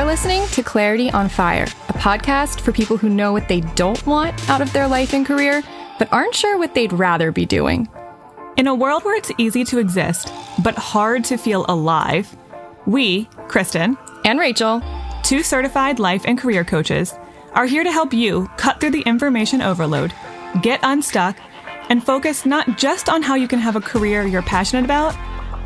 listening to Clarity on Fire, a podcast for people who know what they don't want out of their life and career, but aren't sure what they'd rather be doing. In a world where it's easy to exist, but hard to feel alive, we, Kristen and Rachel, two certified life and career coaches, are here to help you cut through the information overload, get unstuck, and focus not just on how you can have a career you're passionate about,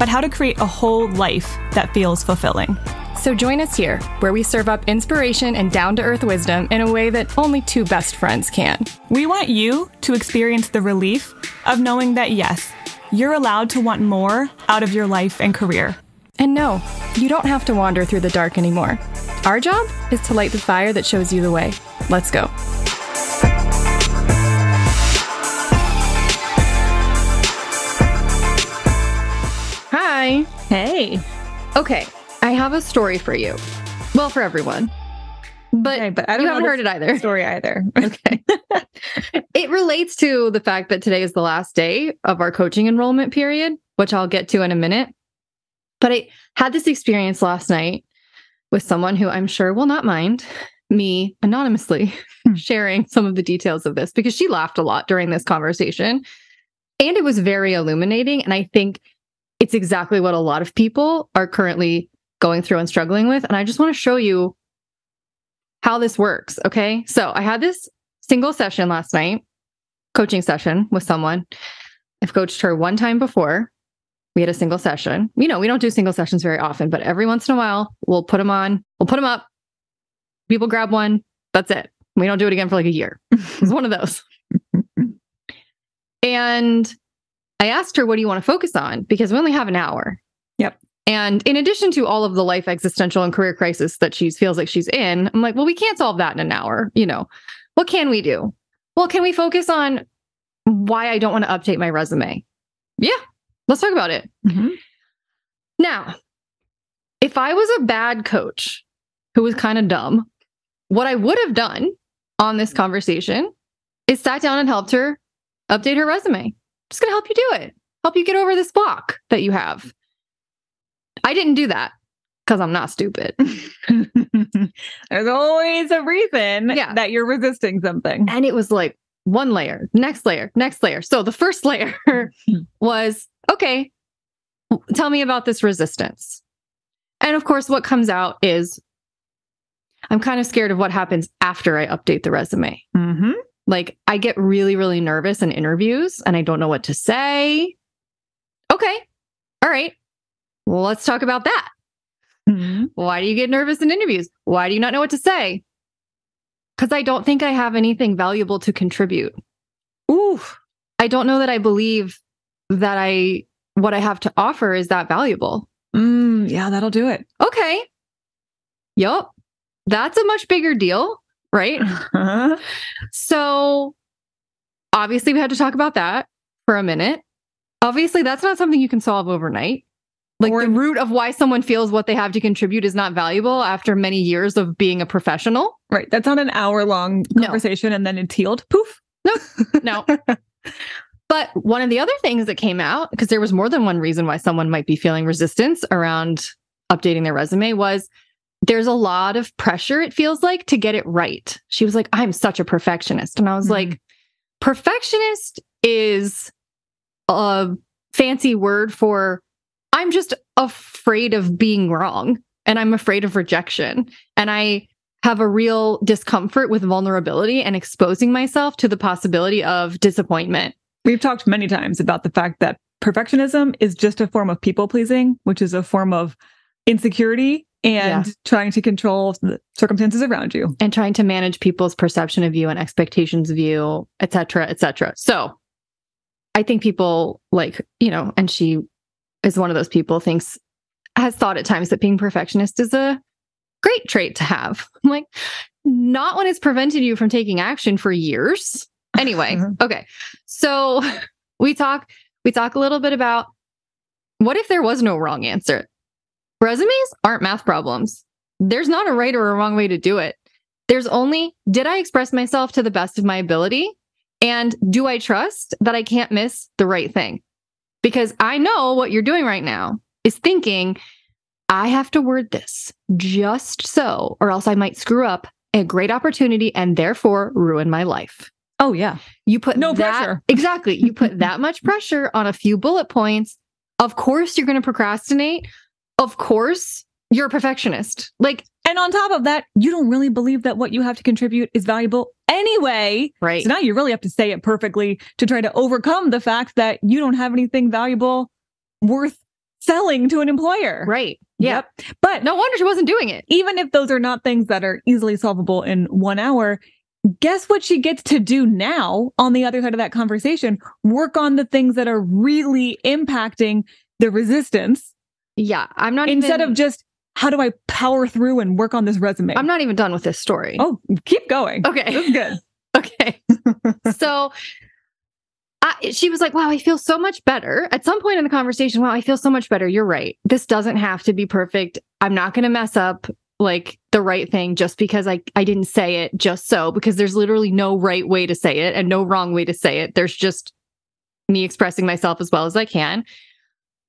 but how to create a whole life that feels fulfilling. So join us here, where we serve up inspiration and down-to-earth wisdom in a way that only two best friends can. We want you to experience the relief of knowing that, yes, you're allowed to want more out of your life and career. And no, you don't have to wander through the dark anymore. Our job is to light the fire that shows you the way. Let's go. Hi. Hey. Okay, I have a story for you. Well, for everyone. But, okay, but I don't you haven't heard it either. Story either. Okay. It relates to the fact that today is the last day of our coaching enrollment period, which I'll get to in a minute. But I had this experience last night with someone who I'm sure will not mind me anonymously sharing some of the details of this, because she laughed a lot during this conversation. And it was very illuminating. And I think it's exactly what a lot of people are currently going through and struggling with. And I just want to show you how this works. Okay. So I had this single session last night, coaching session with someone. I've coached her one time before. We had a single session. You know, we don't do single sessions very often, but every once in a while we'll put them on, we'll put them up. People grab one. That's it. We don't do it again for like a year. It's one of those. And I asked her, what do you want to focus on? Because we only have an hour. Yep. And in addition to all of the life existential and career crisis that she feels like she's in, I'm like, well, we can't solve that in an hour. You know, what can we do? Well, can we focus on why I don't want to update my resume? Yeah, let's talk about it. Mm-hmm. Now, if I was a bad coach who was kind of dumb, what I would have done on this conversation is sat down and helped her update her resume. Just going to help you do it. Help you get over this block that you have. I didn't do that because I'm not stupid. There's always a reason that you're resisting something. And it was like one layer, next layer, next layer. So the first layer was, okay, tell me about this resistance. And of course, what comes out is I'm kind of scared of what happens after I update the resume. Mm-hmm. Like, I get really, really nervous in interviews and I don't know what to say. Okay. All right. Well, let's talk about that. Mm-hmm. Why do you get nervous in interviews? Why do you not know what to say? Because I don't think I have anything valuable to contribute. Ooh. I don't know that I believe that what I have to offer is that valuable. Yeah, that'll do it. Okay. Yup. That's a much bigger deal. Right? Uh-huh. So obviously we had to talk about that for a minute. Obviously that's not something you can solve overnight. Like the root of why someone feels what they have to contribute is not valuable after many years of being a professional. Right. That's not an hour-long conversation and then it's healed. Poof. No. But one of the other things that came out, because there was more than one reason why someone might be feeling resistance around updating their resume, was there's a lot of pressure, it feels like, to get it right. She was like, I'm such a perfectionist. And I was like, perfectionist is a fancy word for I'm just afraid of being wrong. And I'm afraid of rejection. And I have a real discomfort with vulnerability and exposing myself to the possibility of disappointment. We've talked many times about the fact that perfectionism is just a form of people pleasing, which is a form of insecurity and trying to control the circumstances around you. And trying to manage people's perception of you and expectations of you, et cetera, et cetera. So I think people and she is one of those people has thought at times that being perfectionist is a great trait to have. I'm like, not when it's prevented you from taking action for years. Anyway, okay. So we talk a little bit about what if there was no wrong answer? Resumes aren't math problems. There's not a right or a wrong way to do it. There's only, did I express myself to the best of my ability? And do I trust that I can't miss the right thing? Because I know what you're doing right now is thinking, I have to word this just so, or else I might screw up a great opportunity and therefore ruin my life. Oh, yeah. You put no pressure. Exactly. You put that much pressure on a few bullet points. Of course, you're going to procrastinate. Of course, you're a perfectionist. And on top of that, you don't really believe that what you have to contribute is valuable anyway. Right. So now you really have to say it perfectly to try to overcome the fact that you don't have anything valuable worth selling to an employer. Right. Yeah. Yep. But no wonder she wasn't doing it. Even if those are not things that are easily solvable in 1 hour, guess what she gets to do now on the other side of that conversation? Work on the things that are really impacting the resistance. Yeah. I'm not Instead of just, how do I power through and work on this resume? I'm not even done with this story. Oh, keep going. Okay. This is good. Okay. So she was like, wow, I feel so much better. At some point in the conversation, wow, I feel so much better. You're right. This doesn't have to be perfect. I'm not going to mess up the right thing just because I didn't say it just so, because there's literally no right way to say it and no wrong way to say it. There's just me expressing myself as well as I can.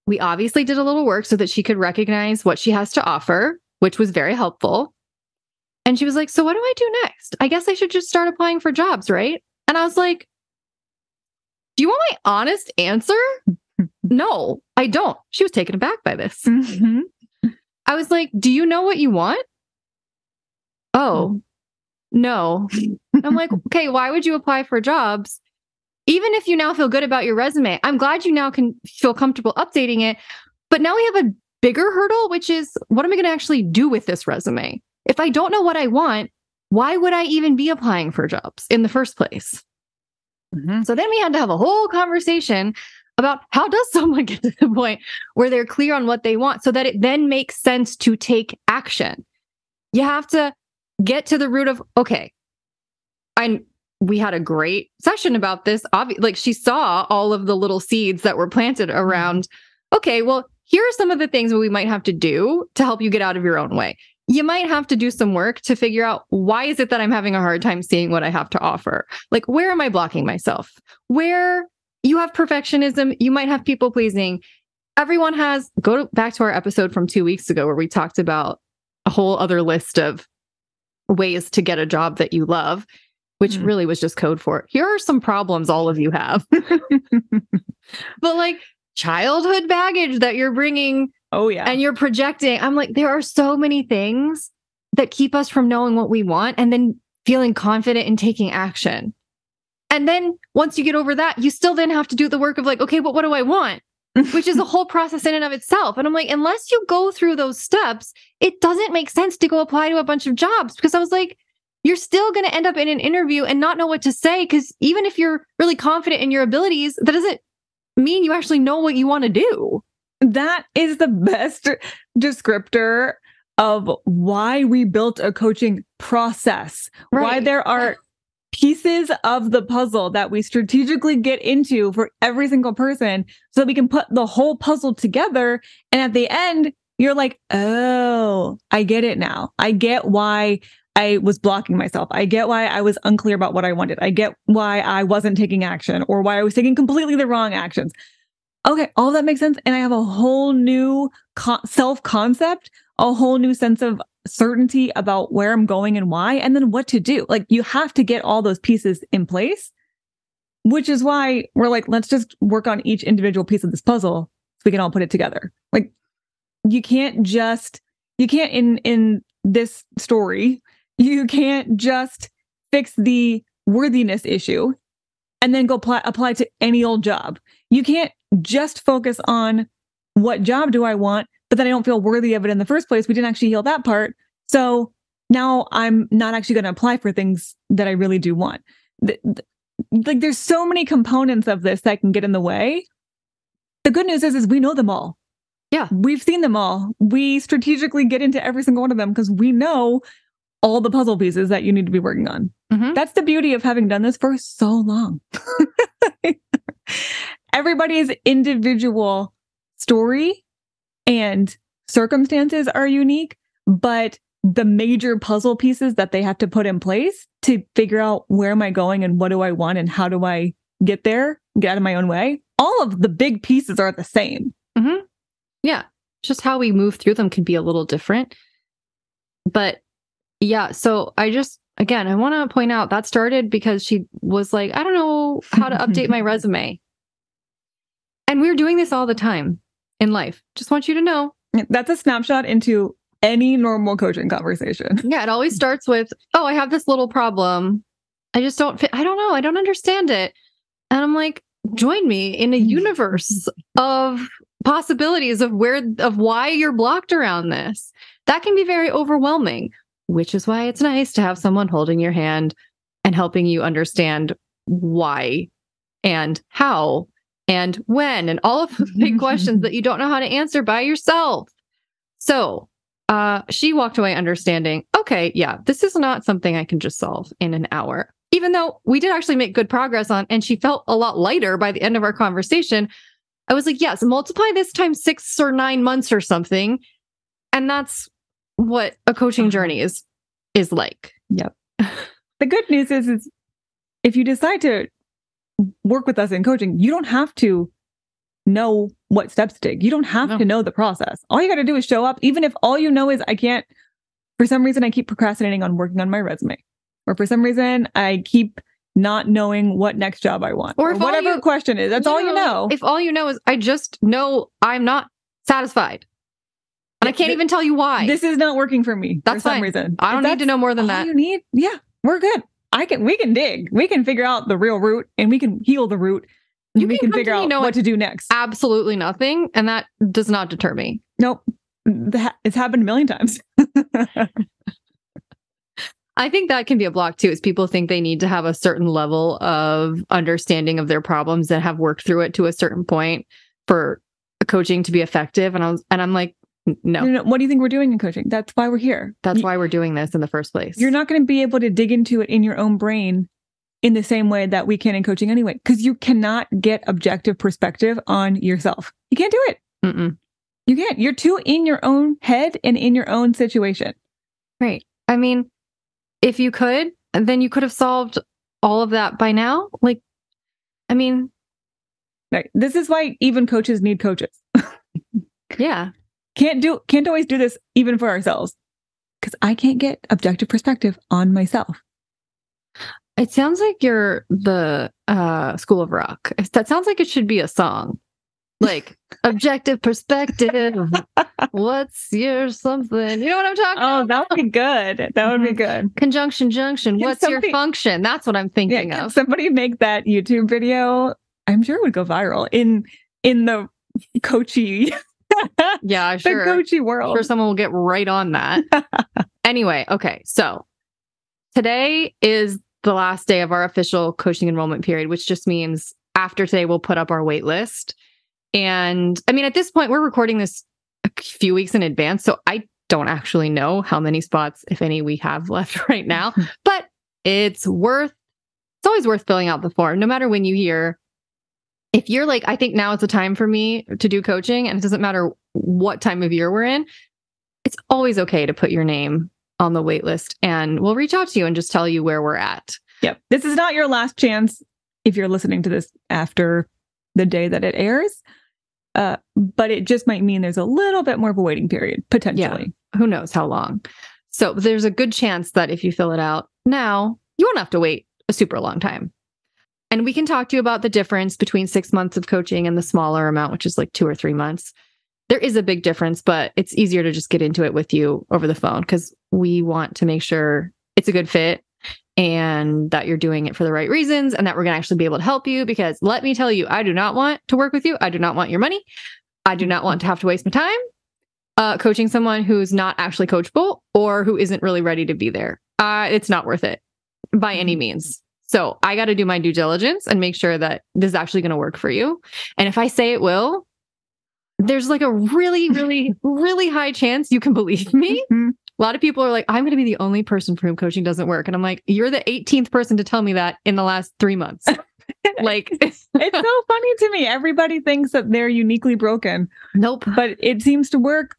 We obviously did a little work so that she could recognize what she has to offer, which was very helpful. And she was like, so what do I do next? I guess I should just start applying for jobs, right? And I was like, do you want my honest answer? No, I don't. She was taken aback by this. Mm-hmm. I was like, do you know what you want? Oh, no. I'm like, okay, why would you apply for jobs? Even if you now feel good about your resume, I'm glad you now can feel comfortable updating it. But now we have a bigger hurdle, which is, what am I going to actually do with this resume? If I don't know what I want, why would I even be applying for jobs in the first place? Mm-hmm. So then we had to have a whole conversation about how does someone get to the point where they're clear on what they want so that it then makes sense to take action. You have to get to the root of, okay, we had a great session about this. She saw all of the little seeds that were planted around, okay, well, here are some of the things that we might have to do to help you get out of your own way. You might have to do some work to figure out, why is it that I'm having a hard time seeing what I have to offer? Where am I blocking myself? Where you have perfectionism, you might have people pleasing. Everyone has, back to our episode from 2 weeks ago where we talked about a whole other list of ways to get a job that you love, which really was just code for, here are some problems all of you have. But childhood baggage that you're bringing. Oh, yeah. And you're projecting. I'm like, there are so many things that keep us from knowing what we want and then feeling confident in taking action. And then once you get over that, you still then have to do the work of okay, but what do I want? Which is a whole process in and of itself. And I'm like, unless you go through those steps, it doesn't make sense to go apply to a bunch of jobs, because I was like, you're still going to end up in an interview and not know what to say, because even if you're really confident in your abilities, that doesn't mean you actually know what you want to do. That is the best descriptor of why we built a coaching process, why there are pieces of the puzzle that we strategically get into for every single person so that we can put the whole puzzle together. And at the end, you're like, oh, I get it now. I get why I was blocking myself. I get why I was unclear about what I wanted. I get why I wasn't taking action, or why I was taking completely the wrong actions. Okay, all that makes sense. And I have a whole new self-concept, a whole new sense of certainty about where I'm going and why, and then what to do. You have to get all those pieces in place, which is why we're like, let's just work on each individual piece of this puzzle so we can all put it together. You can't in this story, you can't just fix the worthiness issue and then go apply to any old job. You can't just focus on what job do I want, but then I don't feel worthy of it in the first place. We didn't actually heal that part. So now I'm not actually going to apply for things that I really do want. There's so many components of this that can get in the way. The good news is we know them all. Yeah. We've seen them all. We strategically get into every single one of them because we know all the puzzle pieces that you need to be working on. Mm-hmm. That's the beauty of having done this for so long. Everybody's individual story and circumstances are unique, but the major puzzle pieces that they have to put in place to figure out where am I going and what do I want and how do I get there, get out of my own way, all of the big pieces are the same. Mm-hmm. Yeah. just how we move through them can be a little different. But yeah, so I want to point out that started because she was like, I don't know how to update my resume. And we're doing this all the time in life. Just want you to know. That's a snapshot into any normal coaching conversation. Yeah, it always starts with, oh, I have this little problem. I just don't fit. I don't know. I don't understand it. And I'm like, join me in a universe of possibilities of why you're blocked around this. That can be very overwhelming, which is why it's nice to have someone holding your hand and helping you understand why and how and when and all of the big questions that you don't know how to answer by yourself. So she walked away understanding, okay, yeah, this is not something I can just solve in an hour. Even though we did actually make good progress on, and she felt a lot lighter by the end of our conversation. I was like, yes, multiply this times 6 or 9 months or something. And that's what a coaching journey is like. Yep. The good news is if you decide to work with us in coaching, you don't have to know what steps to take. You don't have to know the process. All you got to do is show up. Even if all you know is for some reason, I keep procrastinating on working on my resume. Or for some reason, I keep not knowing what next job I want. Or whatever question is. That's all you know. If all you know is, I just know I'm not satisfied. And I can't even tell you why. This is not working for me. That's for some fine. reason. I don't need to know more than that. You need? Yeah, we're good. We can dig. We can figure out the real root and we can heal the root. And we can figure out what to do next. Absolutely nothing. And that does not deter me. Nope. It's happened a million times. I think that can be a block too, is people think they need to have a certain level of understanding of their problems and have worked through it to a certain point for coaching to be effective. And I'm like, no. What do you think we're doing in coaching? That's why we're here. That's why we're doing this in the first place. You're not going to be able to dig into it in your own brain in the same way that we can in coaching anyway, because you cannot get objective perspective on yourself. You can't do it. Mm-mm. You can't. You're too in your own head and in your own situation. Right. I mean, if you could, then you could have solved all of that by now. Like, I mean, right. This is why even coaches need coaches. Yeah. Can't always do this even for ourselves, because I can't get objective perspective on myself. It sounds like you're the School of Rock. That sounds like it should be a song. Like, objective perspective. What's your something? You know what I'm talking about? Oh, that would be good. That would be good. Conjunction junction. What's your function? That's what I'm thinking of. Somebody make that YouTube video. I'm sure it would go viral in the coachy. Yeah, sure. The coachy world. Sure, someone will get right on that. Anyway, okay. So today is the last day of our official coaching enrollment period, which just means after today, we'll put up our wait list. And I mean, at this point, we're recording this a few weeks in advance, so I don't actually know how many spots, if any, we have left right now. But it's always worth filling out the form, no matter when you hear. If you're like, I think now is the time for me to do coaching, and it doesn't matter what time of year we're in, it's always okay to put your name on the wait list, and we'll reach out to you and just tell you where we're at. Yep. This is not your last chance if you're listening to this after the day that it airs. But it just might mean there's a little bit more of a waiting period, potentially. Yeah. Who knows how long? So there's a good chance that if you fill it out now, you won't have to wait a super long time. And we can talk to you about the difference between 6 months of coaching and the smaller amount, which is like 2 or 3 months. There is a big difference, but it's easier to just get into it with you over the phone, because we want to make sure it's a good fit and that you're doing it for the right reasons, and that we're going to actually be able to help you. Because let me tell you, I do not want to work with you. I do not want your money. I do not want to have to waste my time coaching someone who's not actually coachable or who isn't really ready to be there. It's not worth it by any means. So I got to do my due diligence and make sure that this is actually going to work for you. And if I say it will, there's like a really, really, really high chance you can believe me. A lot of people are like, I'm going to be the only person for whom coaching doesn't work. And I'm like, you're the 18th person to tell me that in the last 3 months. Like, it's so funny to me. Everybody thinks that they're uniquely broken. Nope. But it seems to work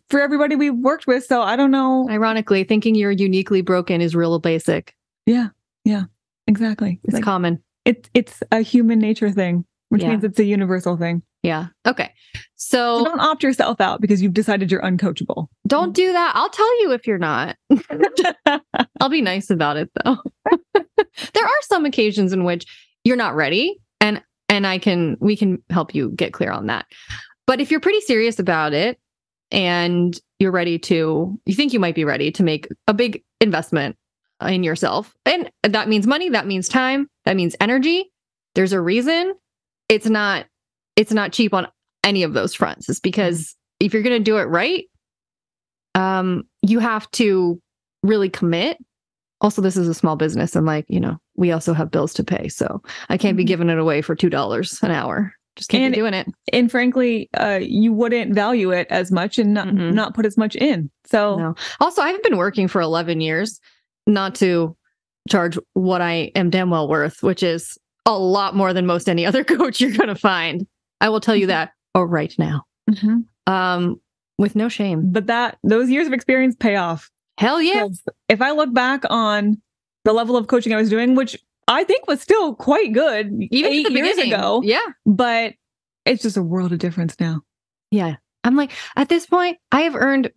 for everybody we've worked with. So I don't know. Ironically, thinking you're uniquely broken is real basic. Yeah. Yeah, exactly. It's like, common. It's a human nature thing. which means it's a universal thing. Yeah. Okay. So don't opt yourself out because you've decided you're uncoachable. Don't do that. I'll tell you if you're not. I'll be nice about it though. There are some occasions in which you're not ready, and we can help you get clear on that. But if you're pretty serious about it and you think you might be ready to make a big investment in yourself, and that means money, that means time, that means energy. There's a reason it's not cheap on any of those fronts. It's because if you're going to do it right, you have to really commit. Also, this is a small business, and we also have bills to pay, so I can't be giving it away for $2 an hour. Just can't be doing it. And frankly, you wouldn't value it as much and not put as much in. So no. Also, I've been working for 11 years, not to charge what I am damn well worth, which is a lot more than most any other coach you're going to find. I will tell you that right now, with no shame. But those years of experience pay off. Hell yeah. If I look back on the level of coaching I was doing, which I think was still quite good even 8 years ago. Yeah. But it's just a world of difference now. Yeah. I'm like, at this point, I have earned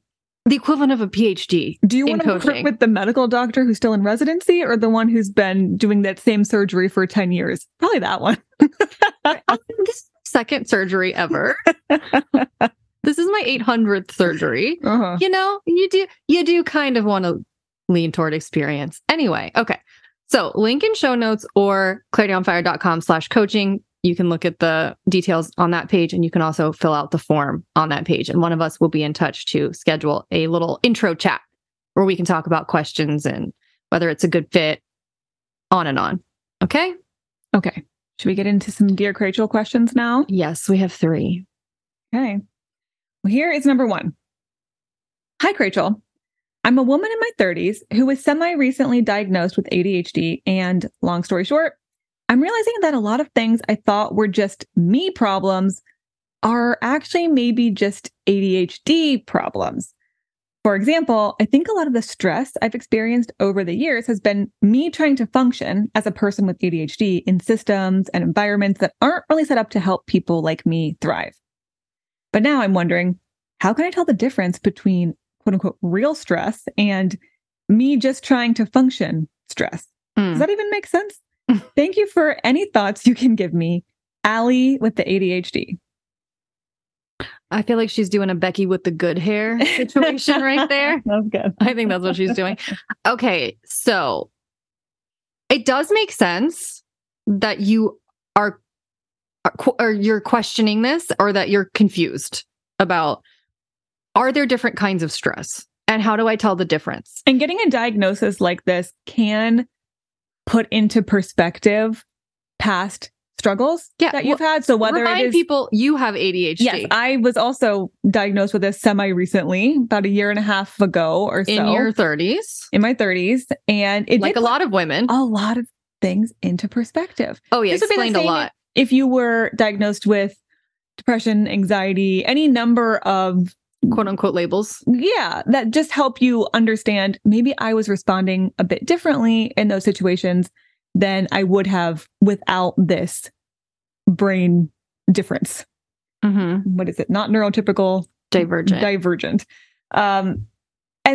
the equivalent of a PhD. Do you want to work with the medical doctor who's still in residency or the one who's been doing that same surgery for 10 years? Probably that one. This is my second surgery ever. This is my 800th surgery. You do kind of want to lean toward experience. Anyway, okay. So link in show notes or clarityonfire.com/coaching. You can look at the details on that page, and you can also fill out the form on that page. And one of us will be in touch to schedule a little intro chat where we can talk about questions and whether it's a good fit, on and on. Okay? Okay. Should we get into some Dear Krachel questions now? Yes, we have 3. Okay. Well, here is number 1. Hi, Krachel. I'm a woman in my 30s who was semi-recently diagnosed with ADHD, and long story short, I'm realizing that a lot of things I thought were just me problems are actually maybe just ADHD problems. For example, I think a lot of the stress I've experienced over the years has been me trying to function as a person with ADHD in systems and environments that aren't really set up to help people like me thrive. But now I'm wondering, how can I tell the difference between quote unquote real stress and me just trying to function stress? Does that even make sense? Thank you for any thoughts you can give me. Allie with the ADHD. I feel like she's doing a Becky with the good hair situation right there. That's good. I think that's what she's doing. Okay, so it does make sense that you are or you're questioning this, or that you're confused about, are there different kinds of stress? And how do I tell the difference? And getting a diagnosis like this can put into perspective past struggles that you've had. So whether remind it is people you have ADHD. Yes, I was also diagnosed with this semi-recently, about a year and a half ago or so. In your 30s. In my 30s. And it like did a lot of women. A lot of things into perspective. Oh yeah, explained a lot. If you were diagnosed with depression, anxiety, any number of quote unquote labels. Yeah, that just help you understand maybe I was responding a bit differently in those situations than I would have without this brain difference. What is it? Not neurotypical, divergent. And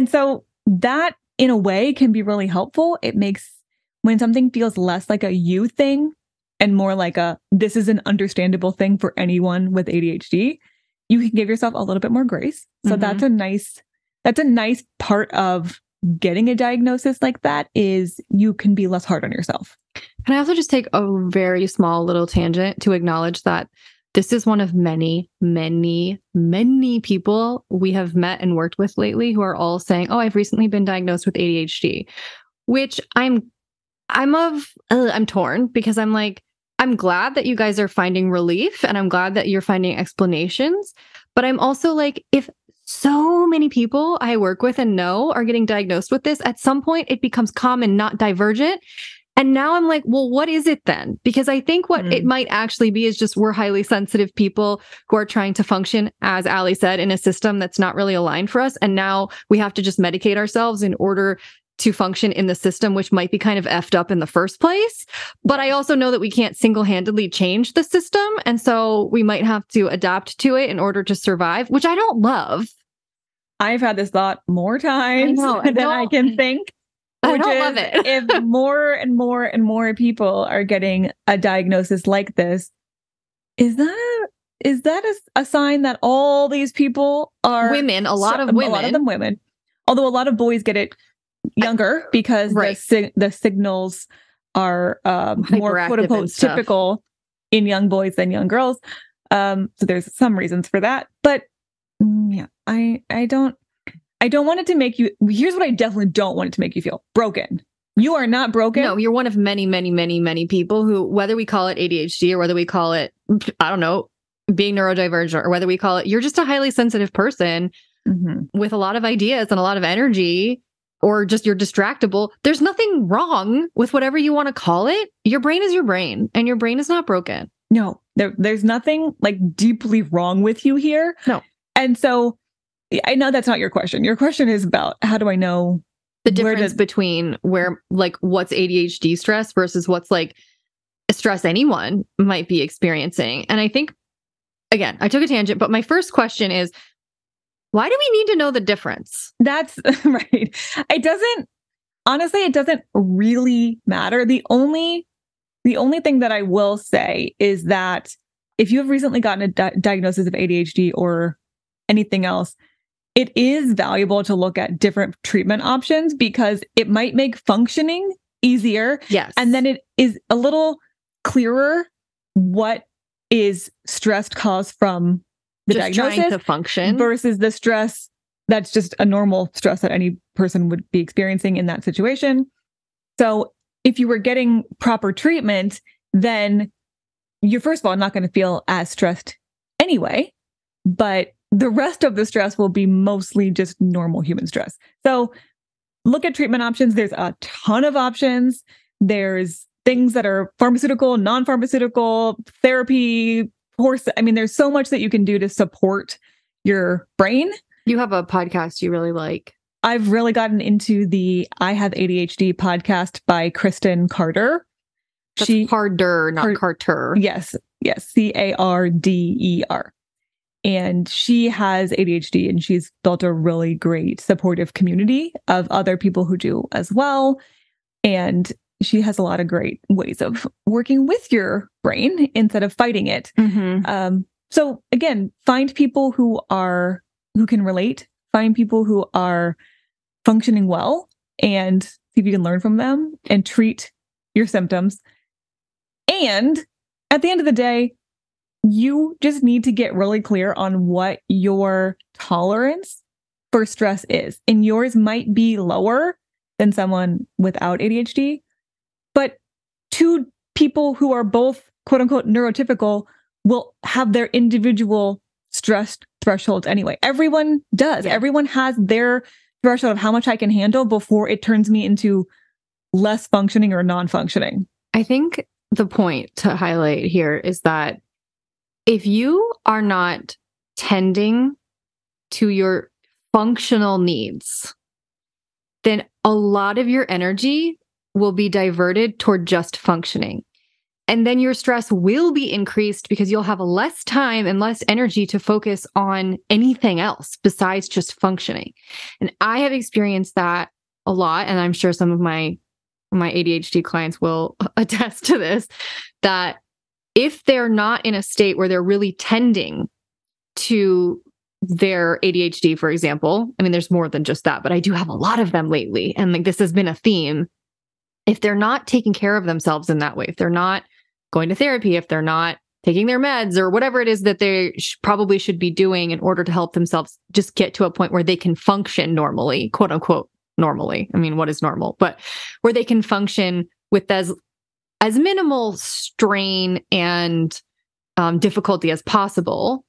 so that in a way can be really helpful. It makes when something feels less like a you thing and more like this is an understandable thing for anyone with ADHD, you can give yourself a little bit more grace. So that's a nice part of getting a diagnosis like that, is you can be less hard on yourself. Can I also just take a very small little tangent to acknowledge that this is one of many, many, many people we have met and worked with lately who are all saying, oh, I've recently been diagnosed with ADHD, which I'm torn, because I'm like, I'm glad that you guys are finding relief, and I'm glad that you're finding explanations. But I'm also like, if so many people I work with and know are getting diagnosed with this, at some point it becomes common, not divergent. And now I'm like, well, what is it then? Because I think what it might actually be is just we're highly sensitive people who are trying to function, as Allie said, in a system that's not really aligned for us. And now we have to just medicate ourselves in order to function in the system, which might be kind of effed up in the first place. But I also know that we can't single-handedly change the system. And so we might have to adapt to it in order to survive, which I don't love. I've had this thought more times than I can think. I don't love it. If more and more and more people are getting a diagnosis like this, is that a sign that all these people are women? A lot of them women. Although a lot of boys get it younger because the signals are more quote unquote typical in young boys than young girls. So there's some reasons for that. But yeah, I don't want it to make you. Here's what I definitely don't want it to make you feel: broken. You are not broken. No, you're one of many, many, many, many people who, whether we call it ADHD or whether we call it, I don't know, being neurodivergent, or whether we call it, you're just a highly sensitive person with a lot of ideas and a lot of energy, or just you're distractible. There's nothing wrong with whatever you want to call it. Your brain is your brain, and your brain is not broken. No, there's nothing like deeply wrong with you here. No. And so I know that's not your question. Your question is about how do I know the difference between what's ADHD stress versus what's like stress anyone might be experiencing. And I think, again, I took a tangent, but my first question is, why do we need to know the difference? That's right. It doesn't really matter. The only thing that I will say is that if you have recently gotten a diagnosis of ADHD or anything else, it is valuable to look at different treatment options because it might make functioning easier. Yes. And then it is a little clearer what is stress caused from the just diagnosis trying to function versus the stress that's just a normal stress that any person would be experiencing in that situation. So if you were getting proper treatment, then you're first of all not going to feel as stressed anyway, but the rest of the stress will be mostly just normal human stress. So look at treatment options. There's a ton of options. There's things that are pharmaceutical, non-pharmaceutical, therapy, there's so much that you can do to support your brain. You have a podcast you really like. I've really gotten into the I Have ADHD podcast by Kristen Carter. That's Carder, not Carter. Yes. Carder. And she has ADHD, and she's built a really great supportive community of other people who do as well. And she has a lot of great ways of working with your brain instead of fighting it. So again, find people who can relate, find people who are functioning well, and see if you can learn from them and treat your symptoms. And at the end of the day, you just need to get really clear on what your tolerance for stress is. And yours might be lower than someone without ADHD, but two people who are both quote unquote neurotypical will have their individual stress thresholds anyway. Everyone does. Yeah. Everyone has their threshold of how much I can handle before it turns me into less functioning or non-functioning. I think the point to highlight here is that if you are not tending to your functional needs, then a lot of your energy will be diverted toward just functioning. And then your stress will be increased because you'll have less time and less energy to focus on anything else besides just functioning. And I have experienced that a lot. And I'm sure some of my ADHD clients will attest to this, that if they're not in a state where they're really tending to their ADHD, for example, there's more than just that, but I do have a lot of them lately. And this has been a theme. If they're not taking care of themselves in that way, if they're not going to therapy, if they're not taking their meds or whatever it is that they probably should be doing in order to help themselves just get to a point where they can function normally, quote unquote, normally. What is normal? But where they can function with as minimal strain and difficulty as possible,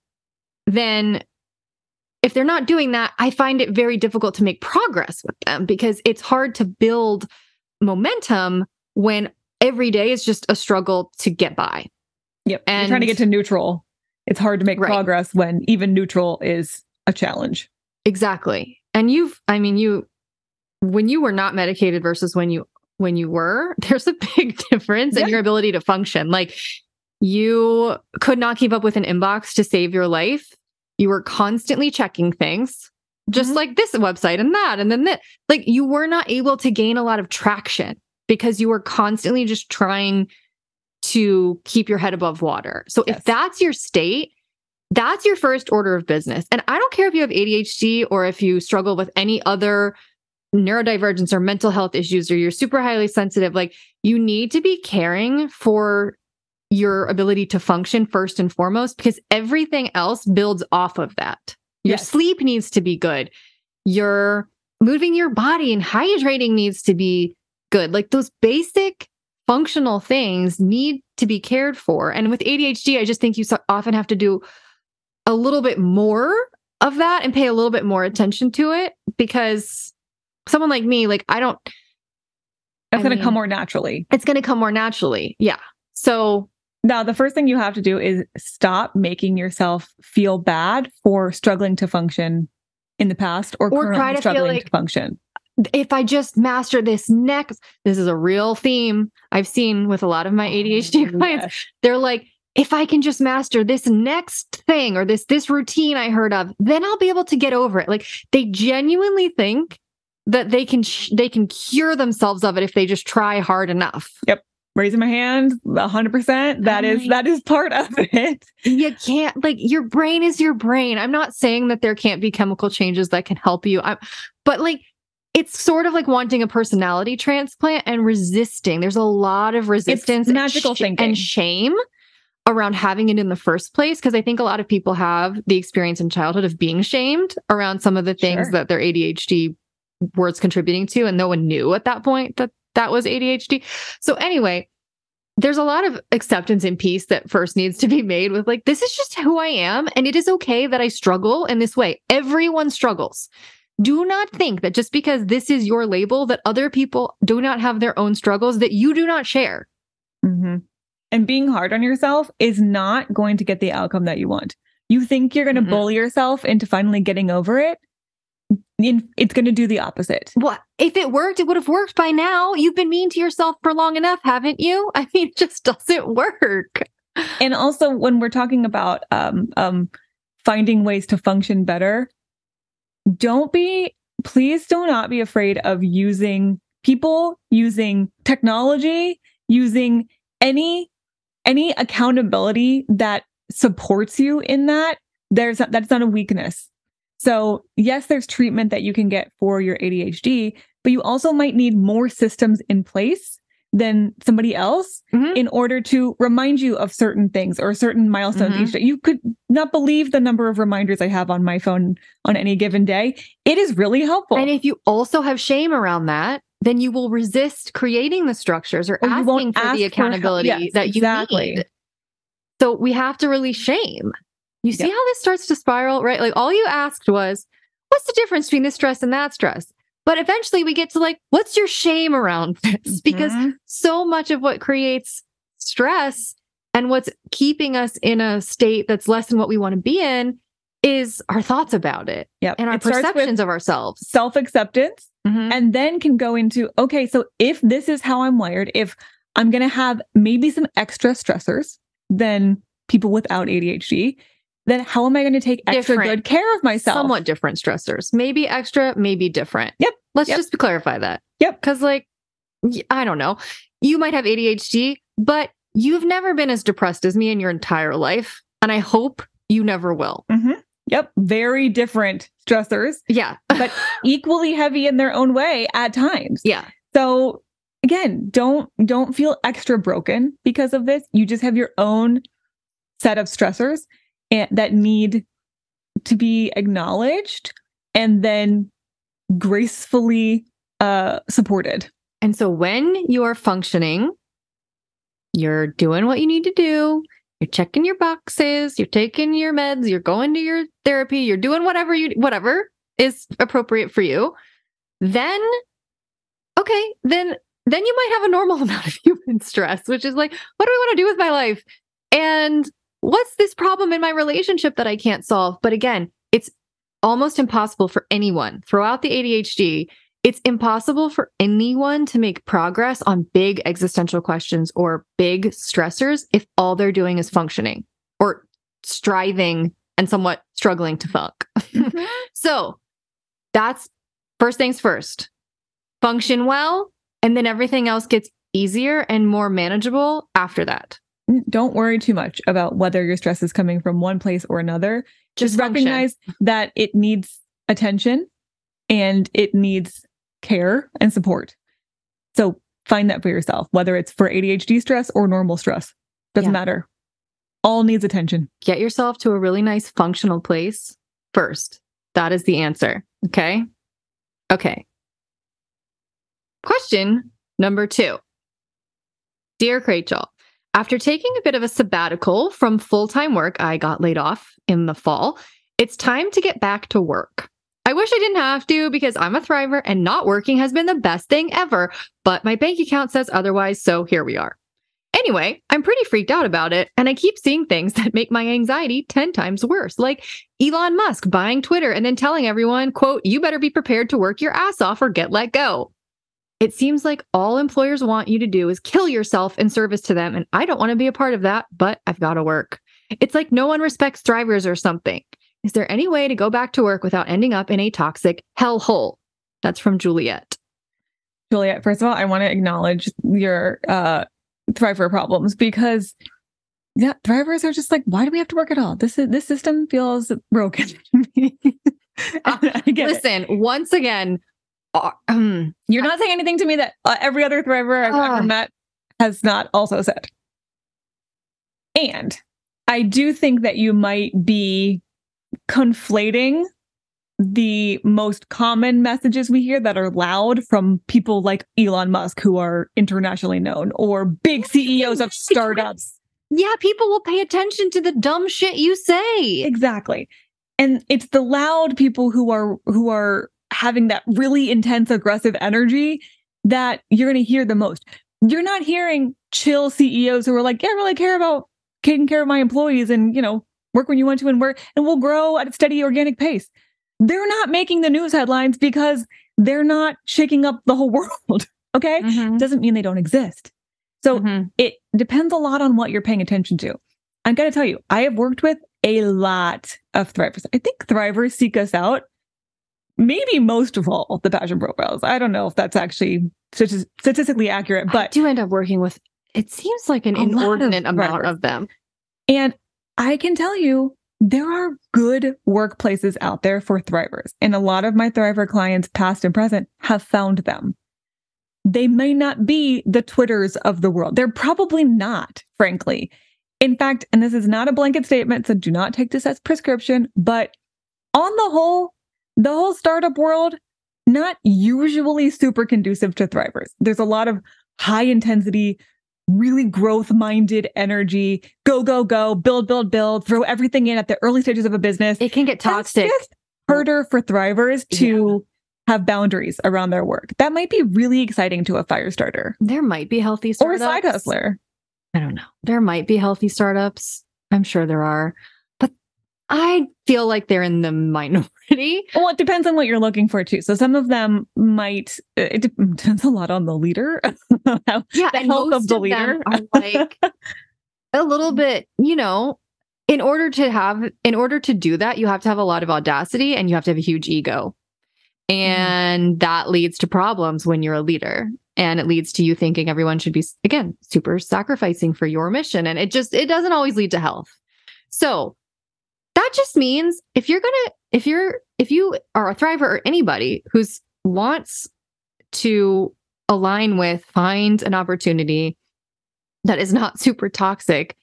then if they're not doing that, I find it very difficult to make progress with them because it's hard to build momentum when every day is just a struggle to get by. Yep. And you're trying to get to neutral. It's hard to make progress when even neutral is a challenge. Exactly. And when you were not medicated versus when you were, there's a big difference in your ability to function. Like, you could not keep up with an inbox to save your life. You were constantly checking things, just like this website and that, and then that. Like, you were not able to gain a lot of traction because you were constantly just trying to keep your head above water. So if that's your state, that's your first order of business. And I don't care if you have ADHD or if you struggle with any other neurodivergence or mental health issues, or you're super highly sensitive. Like, you need to be caring for your ability to function first and foremost, because everything else builds off of that. Your sleep needs to be good. Your moving your body and hydrating needs to be good. Like, those basic functional things need to be cared for. And with ADHD, I just think you often have to do a little bit more of that and pay a little bit more attention to it, because someone like me, like, That's going to come more naturally. It's going to come more naturally. Yeah. So now the first thing you have to do is stop making yourself feel bad for struggling to function in the past or currently struggling to function. If I just master this next, this is a real theme I've seen with a lot of my ADHD clients. Yes. They're like, if I can just master this next thing or this routine I heard of, then I'll be able to get over it. Like, they genuinely think that they can cure themselves of it if they just try hard enough. Yep. Raising my hand, 100%. That is part of it. You can't, like, your brain is your brain. I'm not saying that there can't be chemical changes that can help you. But like, it's sort of like wanting a personality transplant and resisting. There's a lot of resistance, magical thinking, and shame around having it in the first place. Because I think a lot of people have the experience in childhood of being shamed around some of the things that their ADHD was contributing to, and no one knew at that point that was ADHD. So anyway, there's a lot of acceptance and peace that first needs to be made with, like, this is just who I am, and it is okay that I struggle in this way. Everyone struggles. Do not think that just because this is your label, that other people do not have their own struggles that you do not share. Mm-hmm. And being hard on yourself is not going to get the outcome that you want. You think you're going to bully yourself into finally getting over it. It's going to do the opposite. Well, if it worked, it would have worked by now. You've been mean to yourself for long enough, haven't you? I mean, it just doesn't work. And also, when we're talking about finding ways to function better, please do not be afraid of using technology, using any accountability that supports you in that. That's not a weakness. So yes, there's treatment that you can get for your ADHD, but you also might need more systems in place than somebody else in order to remind you of certain things or certain milestones each day. You could not believe the number of reminders I have on my phone on any given day. It is really helpful. And if you also have shame around that, then you will resist creating the structures or asking for the accountability that you need. So we have to release shame. You see how this starts to spiral, right? Like, all you asked was, what's the difference between this stress and that stress? But eventually we get to, like, what's your shame around this? Because so much of what creates stress and what's keeping us in a state that's less than what we want to be in is our thoughts about it and our perceptions of ourselves. Self-acceptance, and then can go into, okay, so if this is how I'm wired, if I'm going to have maybe some extra stressors than people without ADHD, then how am I going to take extra good care of myself? Somewhat different stressors. Maybe extra, maybe different. Yep. Let's just clarify that. Yep. Because, like, I don't know. You might have ADHD, but you've never been as depressed as me in your entire life. And I hope you never will. Yep. Very different stressors. Yeah. But equally heavy in their own way at times. Yeah. So again, don't feel extra broken because of this. You just have your own set of stressors that need to be acknowledged and then gracefully supported. And so when you are functioning, you're doing what you need to do. You're checking your boxes. You're taking your meds. You're going to your therapy. You're doing whatever is appropriate for you. Then you might have a normal amount of human stress, which is like, what do I want to do with my life? And what's this problem in my relationship that I can't solve? But again, it's almost impossible for anyone throughout the ADHD It's impossible for anyone to make progress on big existential questions or big stressors if all they're doing is functioning or striving and somewhat struggling to funk. So that's first things first. Function well, and then everything else gets easier and more manageable after that. Don't worry too much about whether your stress is coming from one place or another. Just recognize that it needs attention and it needs care and support. So find that for yourself, whether it's for ADHD stress or normal stress. Doesn't matter. All needs attention. Get yourself to a really nice functional place first. That is the answer. Okay. Question number 2. Dear Krachel, after taking a bit of a sabbatical from full-time work, I got laid off in the fall. It's time to get back to work. I wish I didn't have to because I'm a thriver and not working has been the best thing ever, but my bank account says otherwise, so here we are. Anyway, I'm pretty freaked out about it, and I keep seeing things that make my anxiety 10 times worse, like Elon Musk buying Twitter and then telling everyone, quote, you better be prepared to work your ass off or get let go. It seems like all employers want you to do is kill yourself in service to them, and I don't want to be a part of that, but I've got to work. It's like no one respects thrivers or something. Is there any way to go back to work without ending up in a toxic hellhole? That's from Juliette. Juliette, first of all, I want to acknowledge your thriver problems because, thrivers are just like, why do we have to work at all? This system feels broken to me. Listen, once again, you're not saying anything to me that every other thriver I've ever met has not also said. And I do think that you might be conflating the most common messages we hear that are loud from people like Elon Musk, who are internationally known, or big CEOs of startups. Yeah, people will pay attention to the dumb shit you say. Exactly. And it's the loud people who are having that really intense, aggressive energy that you're going to hear the most. You're not hearing chill CEOs who are like, yeah, I really care about taking care of my employees and, work when you want to and we'll grow at a steady organic pace. They're not making the news headlines because they're not shaking up the whole world. Okay. Doesn't mean they don't exist. So it depends a lot on what you're paying attention to. I'm going to tell you, I have worked with a lot of thrivers. I think thrivers seek us out. Maybe most of all the passion profiles. I don't know if that's actually statistically accurate, but I do end up working with, it seems like an inordinate amount of them. And I can tell you, there are good workplaces out there for thrivers. And a lot of my thriver clients, past and present, have found them. They may not be the Twitters of the world. They're probably not, frankly. In fact, and this is not a blanket statement, so do not take this as prescription, but on the whole startup world, not usually super conducive to thrivers. There's a lot of high intensity, really growth-minded energy, go, build, throw everything in at the early stages of a business. It can get toxic. It's just harder for thrivers to have boundaries around their work. That might be really exciting to a fire starter. There might be healthy startups. Or a side hustler. I don't know. There might be healthy startups. I'm sure there are. But I feel like they're in the minority. Well, it depends on what you're looking for, too. So some of them might, it depends a lot on the leader. The health of the leader. Are like a little bit, in order to do that, you have to have a lot of audacity and you have to have a huge ego. And that leads to problems when you're a leader. And it leads to you thinking everyone should be, again, super sacrificing for your mission. And it doesn't always lead to health. So that just means if you are a thriver or anybody who wants to align with, find an opportunity that is not super toxic,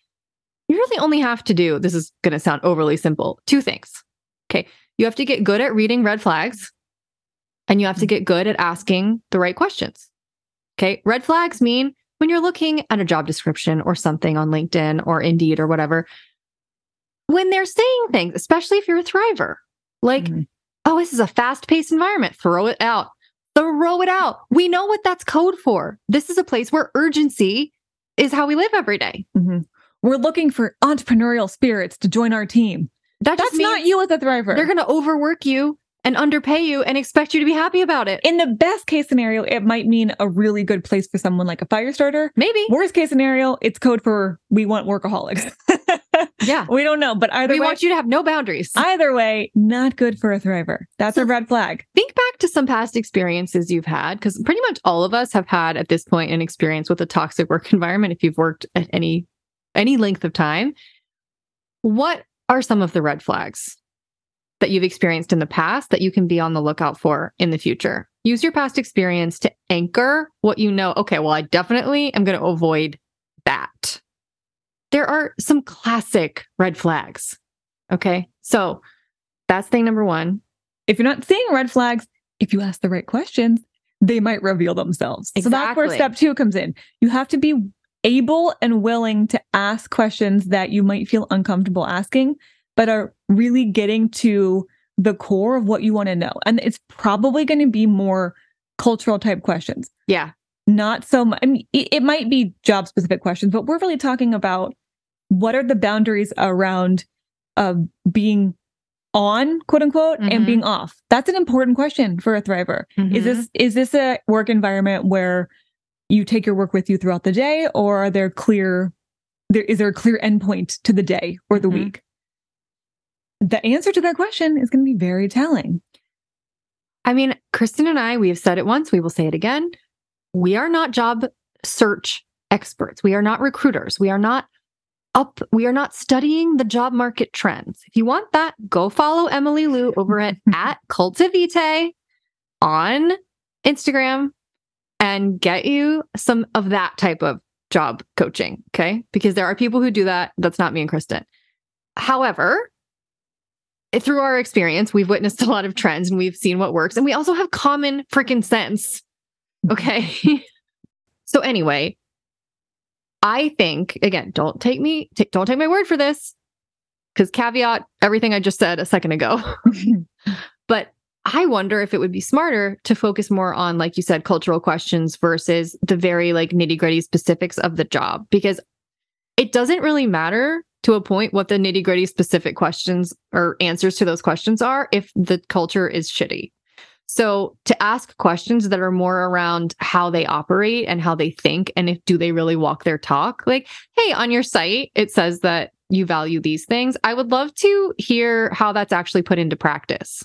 you really only have to do, this is going to sound overly simple, 2 things. Okay. You have to get good at reading red flags and you have to get good at asking the right questions. Okay. Red flags mean when you're looking at a job description or something on LinkedIn or Indeed or whatever, when they're saying things, especially if you're a thriver, like, oh, this is a fast-paced environment, throw it out. Throw it out. We know what that's code for. This is a place where urgency is how we live every day. We're looking for entrepreneurial spirits to join our team. That's not you as a thriver. They're going to overwork you and underpay you and expect you to be happy about it. In the best case scenario, it might mean a really good place for someone like a fire starter. Maybe. Worst case scenario, it's code for we want workaholics. Yeah. We don't know, but either we way, want you to have no boundaries. Either way, not good for a thriver. That's a red flag. Think back to some past experiences you've had, because pretty much all of us have had at this point an experience with a toxic work environment if you've worked at any length of time. What are some of the red flags that you've experienced in the past that you can be on the lookout for in the future? Use your past experience to anchor what you know. Okay, well, I definitely am going to avoid that. There are some classic red flags. Okay, so that's thing number one. If you're not seeing red flags, if you ask the right questions, they might reveal themselves. Exactly. So that's where step 2 comes in. You have to be able and willing to ask questions that you might feel uncomfortable asking, but are really getting to the core of what you want to know. And it's probably going to be more cultural type questions. Yeah. Not so much. I mean, it might be job specific questions, but we're really talking about what are the boundaries around being on, quote unquote, and being off. That's an important question for a thriver. Is this a work environment where you take your work with you throughout the day, or is there a clear endpoint to the day or the week? The answer to that question is going to be very telling. I mean, Kristen and I, we have said it once, we will say it again. We are not job search experts. We are not recruiters. We are not studying the job market trends. If you want that, go follow Emily Lou over at Cultivite on Instagram and get you some of that type of job coaching. Okay. Because there are people who do that. That's not me and Kristen. However, through our experience, we've witnessed a lot of trends and we've seen what works. And we also have common freaking sense. Okay. So anyway, I think, again, don't take my word for this, because caveat everything I just said a second ago. But I wonder if it would be smarter to focus more on, like you said, cultural questions versus the very like nitty-gritty specifics of the job, because it doesn't really matter to a point what the nitty-gritty specific questions or answers to those questions are if the culture is shitty. So to ask questions that are more around how they operate and how they think, and do they really walk their talk? Like, hey, on your site, it says that you value these things. I would love to hear how that's actually put into practice.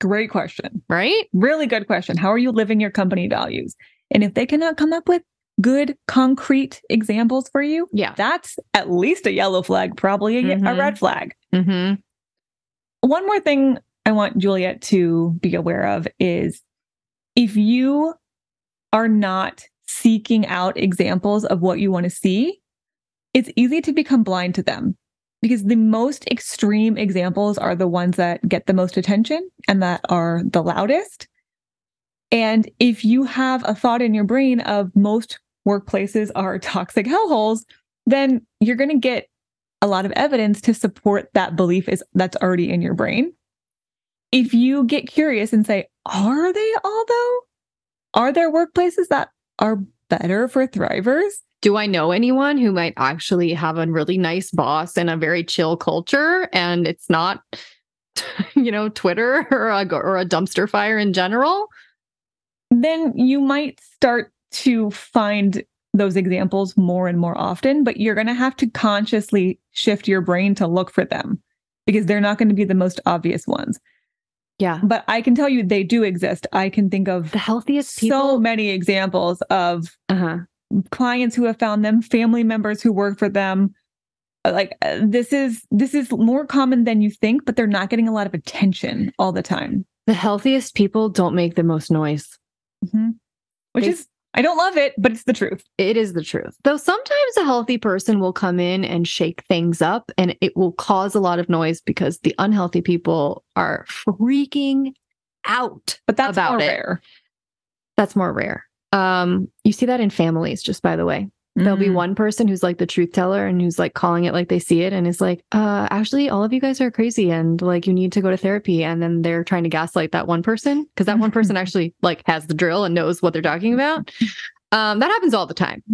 Great question. Right? Really good question. How are you living your company values? And if they cannot come up with good, concrete examples for you, that's at least a yellow flag, probably a red flag. One more thing I want Juliette to be aware of is if you are not seeking out examples of what you want to see, it's easy to become blind to them, because the most extreme examples are the ones that get the most attention and that are the loudest. And if you have a thought in your brain of most workplaces are toxic hellholes, then you're going to get a lot of evidence to support that belief that's already in your brain. If you get curious and say, are they all though? Are there workplaces that are better for thrivers? Do I know anyone who might actually have a really nice boss and a very chill culture, and it's not, Twitter or a dumpster fire in general? Then you might start to find those examples more and more often, but you're going to have to consciously shift your brain to look for them, because they're not going to be the most obvious ones. Yeah. But I can tell you they do exist. I can think of the healthiest people. So many examples of clients who have found them, family members who work for them. Like this is more common than you think, but they're not getting a lot of attention all the time. The healthiest people don't make the most noise. I don't love it, but it's the truth. It is the truth. Though sometimes a healthy person will come in and shake things up, and it will cause a lot of noise because the unhealthy people are freaking out. But that's more rare. That's more rare. You see that in families, just by the way. There'll be one person who's like the truth teller and who's like calling it like they see it and is like, actually, all of you guys are crazy and like you need to go to therapy. And then they're trying to gaslight that one person because that one person actually like has the drill and knows what they're talking about. That happens all the time.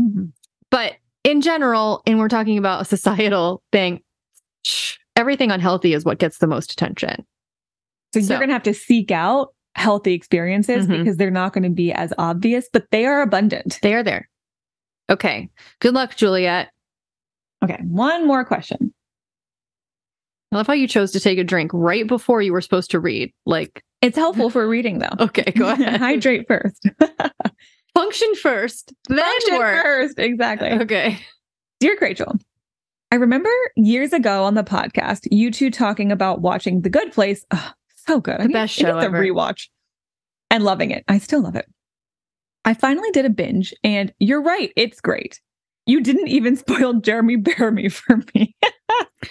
But in general, and we're talking about a societal thing, everything unhealthy is what gets the most attention. So you're going to have to seek out healthy experiences because they're not going to be as obvious, but they are abundant. They are there. Okay. Good luck, Juliette. Okay. One more question. I love how you chose to take a drink right before you were supposed to read. Like, it's helpful for reading, though. Okay, go ahead. Hydrate first. Function first, then Function work. first. Exactly. Okay. Dear Krachel, I remember years ago on the podcast, you two talking about watching The Good Place. Oh, so good. The best show ever. Rewatch and loving it. I still love it. I finally did a binge, and you're right. It's great. You didn't even spoil Jeremy Bearimy for me.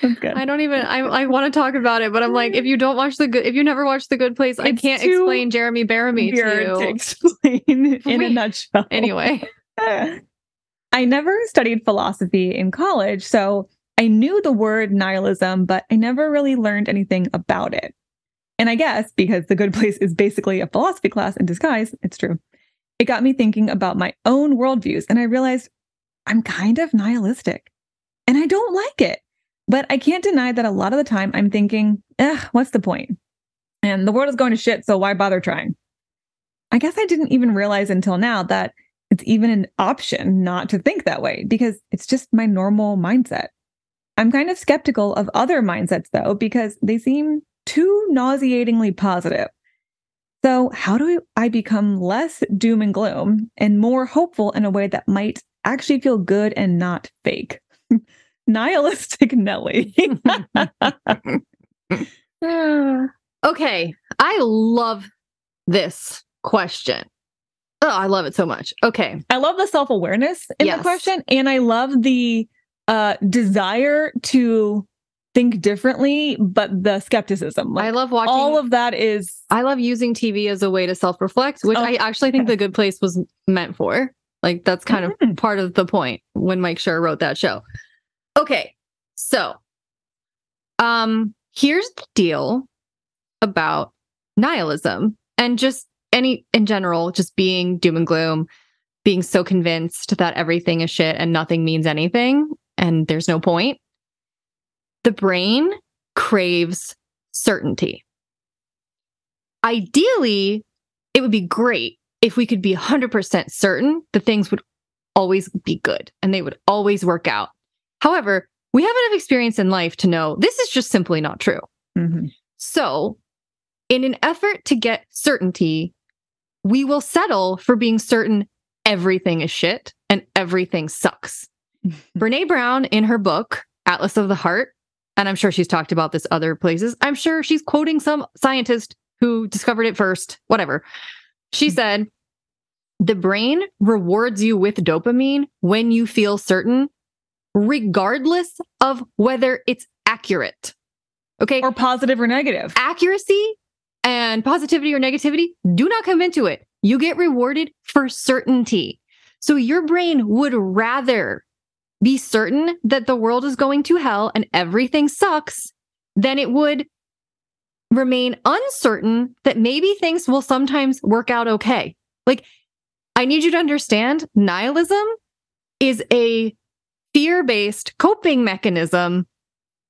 That's good. I don't even, I want to talk about it, but I'm like, if you never watched The Good Place, I can't explain Jeremy Bearimy to you. To explain in a nutshell. Anyway. I never studied philosophy in college, so I knew the word nihilism, but I never really learned anything about it. And I guess because The Good Place is basically a philosophy class in disguise, it's true. It got me thinking about my own worldviews, and I realized I'm kind of nihilistic, and I don't like it. But I can't deny that a lot of the time I'm thinking, what's the point? And the world is going to shit, so why bother trying? I guess I didn't even realize until now that it's even an option not to think that way, because it's just my normal mindset. I'm kind of skeptical of other mindsets, though, because they seem too nauseatingly positive. So how do I become less doom and gloom and more hopeful in a way that might actually feel good and not fake? Nihilistic Nelly. Okay. I love this question. Oh, I love it so much. Okay. I love the self-awareness in the question. And I love the desire to think differently, but the skepticism. I love watching all of that. I love using TV as a way to self-reflect, which I actually think The Good Place was meant for. Like, that's kind of part of the point when Mike Schur wrote that show. Okay. So, here's the deal about nihilism and just in general, just being doom and gloom, being so convinced that everything is shit and nothing means anything and there's no point. The brain craves certainty. Ideally, it would be great if we could be 100% certain that things would always be good and they would always work out. However, we have enough experience in life to know this is just simply not true. So, in an effort to get certainty, we will settle for being certain everything is shit and everything sucks. Brené Brown, in her book, Atlas of the Heart, and I'm sure she's talked about this other places. I'm sure she's quoting some scientist who discovered it first, whatever. She said, the brain rewards you with dopamine when you feel certain, regardless of whether it's accurate. Okay. Or positive or negative. Accuracy and positivity or negativity do not come into it. You get rewarded for certainty. So your brain would rather be certain that the world is going to hell and everything sucks than it would remain uncertain that maybe things will sometimes work out okay. Like, I need you to understand, nihilism is a fear-based coping mechanism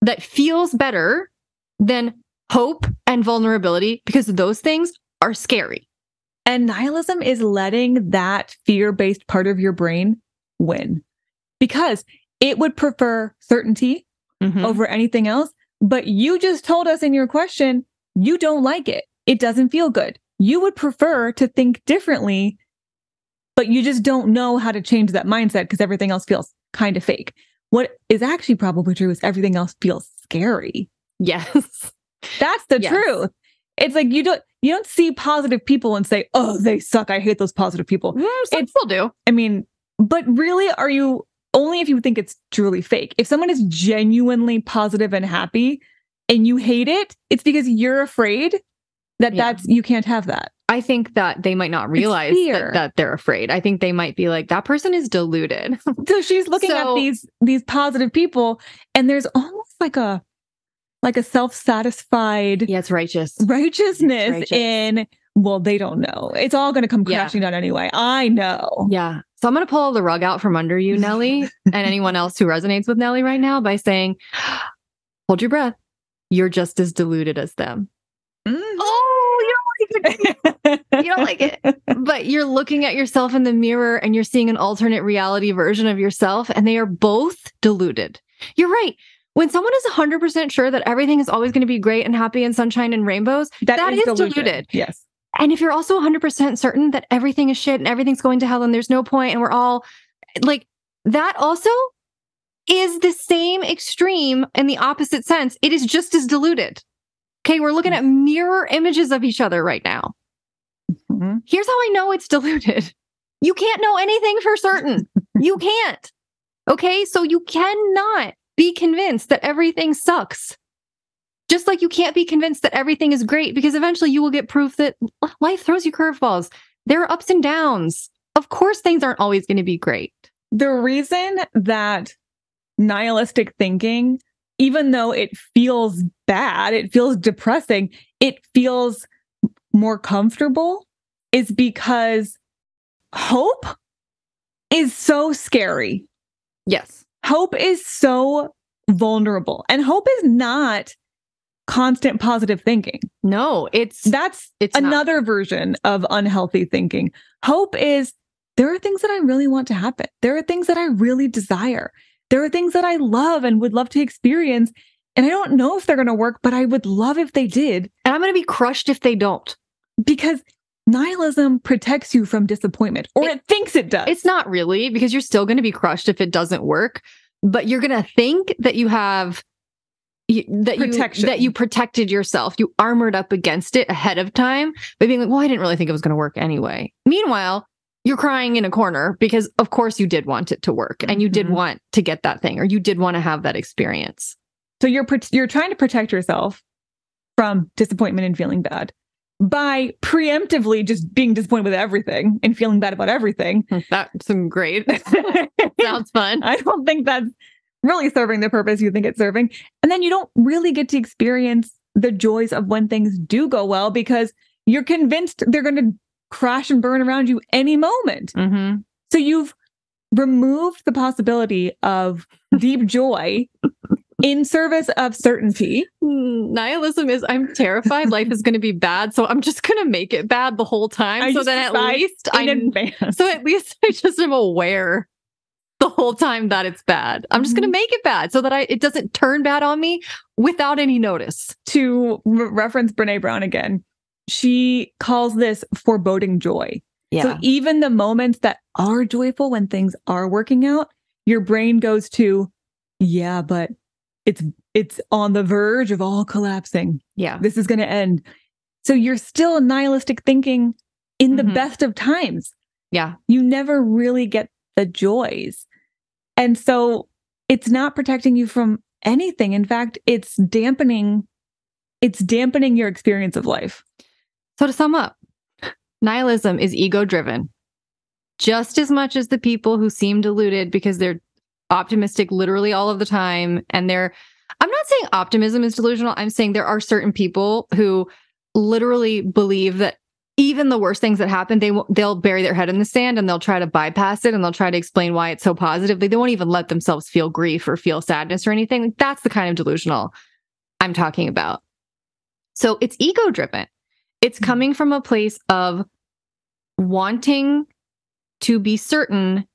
that feels better than hope and vulnerability because those things are scary. And nihilism is letting that fear-based part of your brain win because it would prefer certainty over anything else. But you just told us in your question, you don't like it. It doesn't feel good. You would prefer to think differently, but you just don't know how to change that mindset because everything else feels kind of fake. What is actually probably true is everything else feels scary. Yes. That's the truth. It's like you don't see positive people and say, oh, they suck. I hate those positive people. Some people do. I mean, but really, are you only if you think it's truly fake? If someone is genuinely positive and happy and you hate it, it's because you're afraid that you can't have that. I think that they might not realize that they're afraid. I think they might be like, that person is deluded. So she's looking at these positive people, and there's almost like a self-satisfied righteousness in, well, they don't know. It's all going to come crashing down anyway. I know. Yeah. So I'm going to pull the rug out from under you, Nelly, and anyone else who resonates with Nelly right now by saying, hold your breath. You're just as deluded as them. You don't like it. But you're looking at yourself in the mirror and you're seeing an alternate reality version of yourself, and they are both deluded. You're right. When someone is 100% sure that everything is always going to be great and happy and sunshine and rainbows, that is deluded. Yes. And if you're also 100% certain that everything is shit and everything's going to hell and there's no point and we're all like, that also is the same extreme in the opposite sense. It is just as deluded. Okay, we're looking at mirror images of each other right now. Mm-hmm. Here's how I know it's deluded. You can't know anything for certain. You can't. Okay, so you cannot be convinced that everything sucks. Just like you can't be convinced that everything is great, because eventually you will get proof that life throws you curveballs. There are ups and downs. Of course, things aren't always going to be great. The reason that nihilistic thinking, even though it feels bad, it feels depressing, it feels more comfortable, is because hope is so scary. Yes. Hope is so vulnerable. And hope is not constant positive thinking. No, it's another not. Version of unhealthy thinking. Hope is, there are things that I really want to happen. There are things that I really desire. There are things that I love and would love to experience. And I don't know if they're going to work, but I would love if they did. And I'm going to be crushed if they don't. Because nihilism protects you from disappointment, or it thinks it does. It's not really, because you're still going to be crushed if it doesn't work. But you're going to think that you have protection. That you protected yourself. You armored up against it ahead of time by being like, well, I didn't really think it was going to work anyway. Meanwhile, you're crying in a corner because, of course, you did want it to work and you did want to get that thing, or you did want to have that experience. So you're trying to protect yourself from disappointment and feeling bad by preemptively just being disappointed with everything and feeling bad about everything. That's great. Sounds fun. I don't think that's really serving the purpose you think it's serving. And then you don't really get to experience the joys of when things do go well, because you're convinced they're going to crash and burn around you any moment. Mm-hmm. So you've removed the possibility of deep joy in service of certainty. Nihilism is, I'm terrified life is going to be bad, so I'm just going to make it bad the whole time. So then at least I just am aware the whole time that it's bad. I'm just going to make it bad so that it doesn't turn bad on me without any notice. To reference Brene Brown again, she calls this foreboding joy. Yeah. So even the moments that are joyful, when things are working out, your brain goes to, yeah, but it's on the verge of all collapsing. Yeah. This is going to end. So you're still nihilistic thinking in the best of times. Yeah. You never really get the joys. And so it's not protecting you from anything. In fact, it's dampening your experience of life. So to sum up, nihilism is ego-driven just as much as the people who seem deluded because they're optimistic literally all of the time. And I'm not saying optimism is delusional. I'm saying there are certain people who literally believe that even the worst things that happen, they'll bury their head in the sand and they'll try to bypass it and they'll try to explain why it's so positive. They won't even let themselves feel grief or feel sadness or anything. That's the kind of delusional I'm talking about. So it's ego-driven. It's coming from a place of wanting to be certain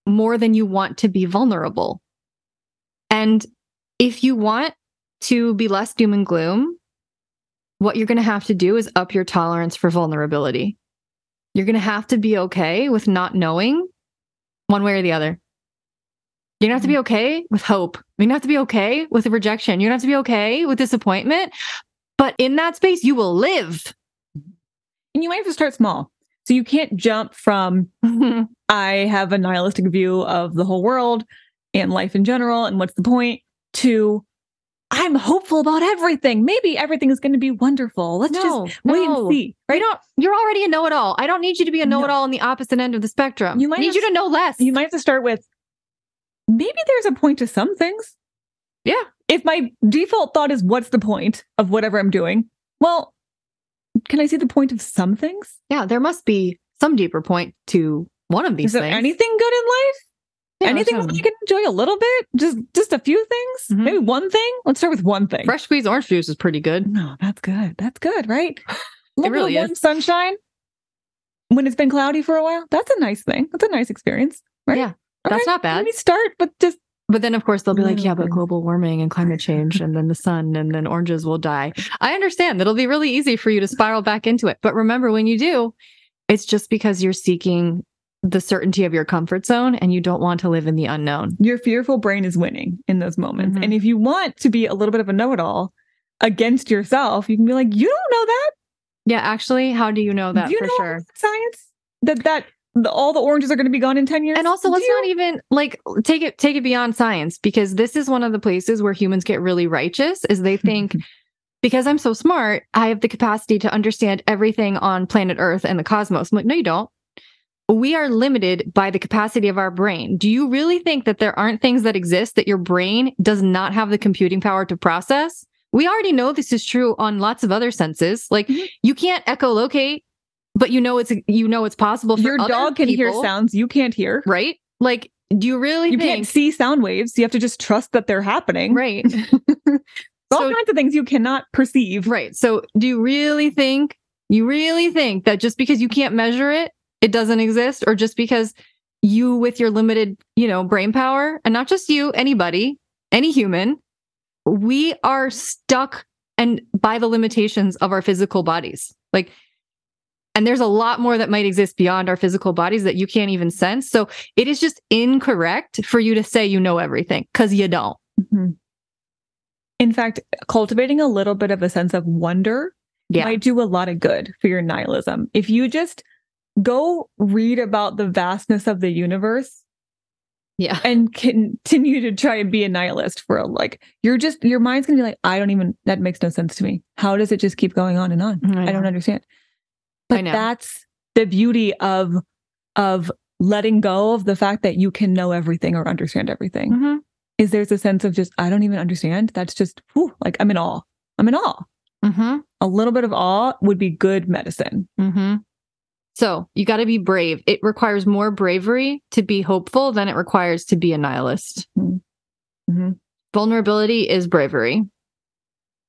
more than you want to be vulnerable. And if you want to be less doom and gloom, what you're going to have to do is up your tolerance for vulnerability. You're going to have to be okay with not knowing one way or the other. You're going to have to be okay with hope. You're going to have to be okay with rejection. You're going to have to be okay with disappointment. But in that space, you will live. And you might have to start small. So you can't jump from, I have a nihilistic view of the whole world and life in general, and what's the point, to I'm hopeful about everything. Maybe everything is going to be wonderful. Let's just wait and see. Right? You're already a know-it-all. I don't need you to be a know-it-all on the opposite end of the spectrum. I need you to know less. You might have to start with, maybe there's a point to some things. Yeah. If my default thought is, what's the point of whatever I'm doing? Well, can I see the point of some things? Yeah, there must be some deeper point to one of these things. Is there anything good in life? Yeah, anything that you can enjoy a little bit? Just a few things? Mm-hmm. Maybe one thing? Let's start with one thing. Fresh squeezed orange juice is pretty good. No, that's good. That's good, right? Look, really the warm is. sunshine when it's been cloudy for a while. That's a nice thing. That's a nice experience, right? Yeah, that's not bad. Let me start, But then, of course, they'll be like, yeah, but global warming and climate change and then the sun and then oranges will die. I understand that'll be really easy for you to spiral back into it. But remember, when you do, it's just because you're seeking the certainty of your comfort zone and you don't want to live in the unknown. Your fearful brain is winning in those moments. And if you want to be a little bit of a know-it-all against yourself, you can be like, you don't know that. Yeah, actually, how do you know that for sure? Science? That all the oranges are going to be gone in 10 years? And also, let's not even take it beyond science, because this is one of the places where humans get really righteous, is they think, because I'm so smart, I have the capacity to understand everything on planet Earth and the cosmos. I'm like, no, you don't. We are limited by the capacity of our brain. Do you really think that there aren't things that exist that your brain does not have the computing power to process? We already know this is true on lots of other senses. Like you can't echolocate, but it's possible for your other dog can people. Hear sounds you can't hear. Right? Like, do you really you can't see sound waves. You have to just trust that they're happening. Right. All kinds of things you cannot perceive. Right. So do you really think that just because you can't measure it, it doesn't exist? Or just because you, with your limited, brain power, and not just you, anybody, any human, we are stuck and by the limitations of our physical bodies. And there's a lot more that might exist beyond our physical bodies that you can't even sense. So it is just incorrect for you to say you know everything, because you don't. Mm-hmm. In fact, cultivating a little bit of a sense of wonder might do a lot of good for your nihilism. If you just go read about the vastness of the universe, and continue to try and be a nihilist for your mind's gonna be like, that makes no sense to me. How does it just keep going on and on? I don't understand. But that's the beauty of letting go of the fact that you can know everything or understand everything. Mm-hmm. Is there's a sense of just, I don't even understand. That's just, I'm in awe. I'm in awe. Mm-hmm. A little bit of awe would be good medicine. Mm-hmm. So you got to be brave. It requires more bravery to be hopeful than it requires to be a nihilist. Mm-hmm. Vulnerability is bravery.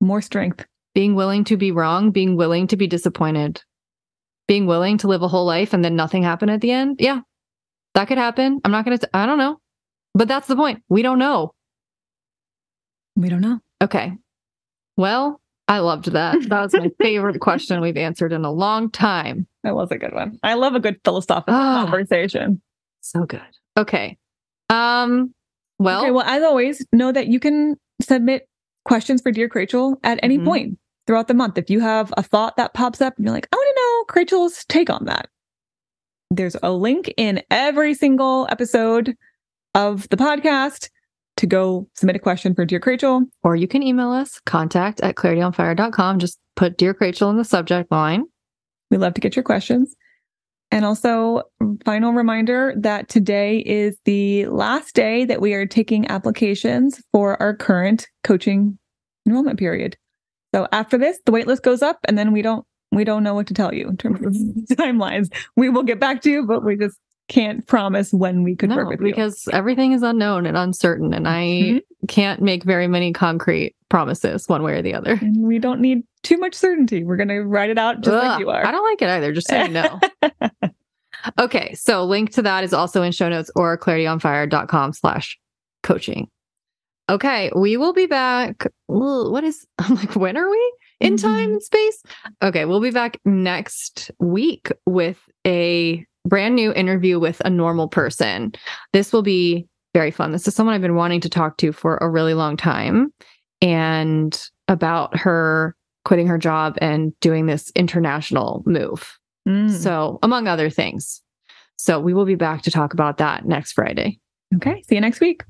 More strength. Being willing to be wrong, being willing to be disappointed, being willing to live a whole life and then nothing happen at the end. Yeah, that could happen. I'm not going to, I don't know. But that's the point. We don't know. We don't know. Okay. Well, I loved that. That was my favorite question we've answered in a long time. That was a good one. I love a good philosophical conversation. So good. Okay. Well, as always, know that you can submit questions for Dear Krachel at any point throughout the month. If you have a thought that pops up and you're like, I want to know Krachel's take on that, there's a link in every single episode of the podcast to go submit a question for Dear Krachel. Or you can email us, contact@clarityonfire.com. Just put Dear Krachel in the subject line. We love to get your questions. And also, final reminder that today is the last day that we are taking applications for our current coaching enrollment period. So after this, the waitlist goes up, and then we don't know what to tell you in terms of timelines. We will get back to you, but we just can't promise when we could work with you. Because everything is unknown and uncertain, and I can't make very many concrete promises one way or the other. And we don't need too much certainty. We're going to write it out just like you are. I don't like it either. Just say no. Okay. So link to that is also in show notes or clarityonfire.com/coaching. Okay. We will be back. I'm like, when are we in time and space? Okay. We'll be back next week with a brand new interview with a normal person. This will be very fun. This is someone I've been wanting to talk to for a really long time, and about her quitting her job and doing this international move. So, among other things. So we will be back to talk about that next Friday. Okay. See you next week.